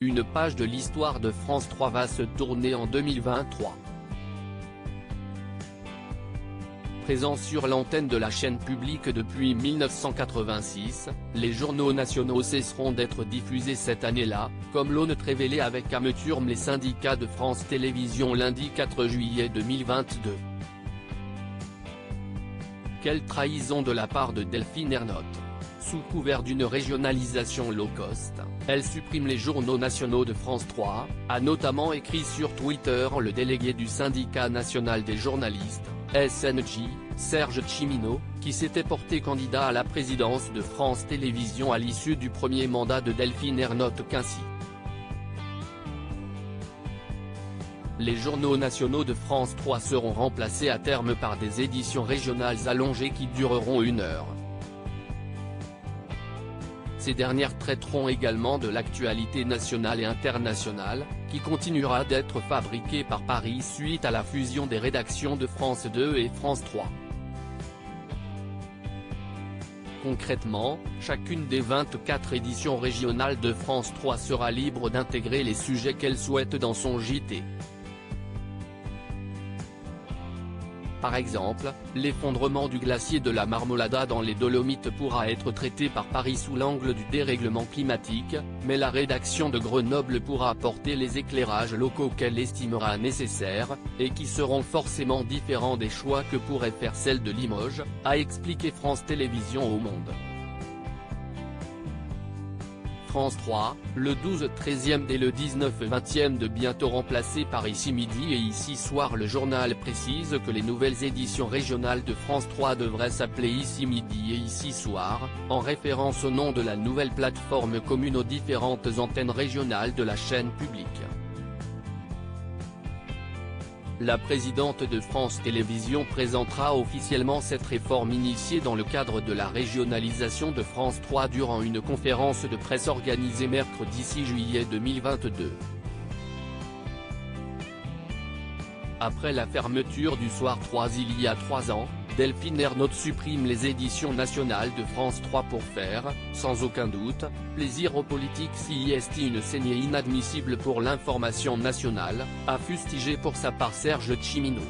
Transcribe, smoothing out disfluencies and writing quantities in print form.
une page de l'histoire de France 3 va se tourner en 2023. Présents sur l'antenne de la chaîne publique depuis 1986, les journaux nationaux cesseront d'être diffusés cette année-là, comme l'ont révélé avec amertume les syndicats de France Télévisions lundi 4 juillet 2022. Quelle trahison de la part de Delphine Ernotte. Sous couvert d'une régionalisation low-cost, elle supprime les journaux nationaux de France 3, a notamment écrit sur Twitter le délégué du syndicat national des journalistes, SNJ, Serge Tchimino, qui s'était porté candidat à la présidence de France Télévisions à l'issue du premier mandat de Delphine Ernotte-Quincy. Les journaux nationaux de France 3 seront remplacés à terme par des éditions régionales allongées qui dureront 1 heure. Ces dernières traiteront également de l'actualité nationale et internationale, qui continuera d'être fabriquée par Paris suite à la fusion des rédactions de France 2 et France 3. Concrètement, chacune des 24 éditions régionales de France 3 sera libre d'intégrer les sujets qu'elle souhaite dans son JT. Par exemple, l'effondrement du glacier de la Marmolada dans les Dolomites pourra être traité par Paris sous l'angle du dérèglement climatique, mais la rédaction de Grenoble pourra apporter les éclairages locaux qu'elle estimera nécessaires, et qui seront forcément différents des choix que pourrait faire celle de Limoges, a expliqué France Télévisions au Monde. France 3, le 12-13e dès le 19-20e de bientôt remplacé par Ici Midi et Ici Soir. Le journal précise que les nouvelles éditions régionales de France 3 devraient s'appeler Ici Midi et Ici Soir, en référence au nom de la nouvelle plateforme commune aux différentes antennes régionales de la chaîne publique. La présidente de France Télévisions présentera officiellement cette réforme initiée dans le cadre de la régionalisation de France 3 durant une conférence de presse organisée mercredi 6 juillet 2022. Après la fermeture du Soir 3 il y a 3 ans, Delphine Ernotte supprime les éditions nationales de France 3 pour faire, sans aucun doute, plaisir aux politiques. C'est une saignée inadmissible pour l'information nationale, a fustigé pour sa part Serge Tchimino.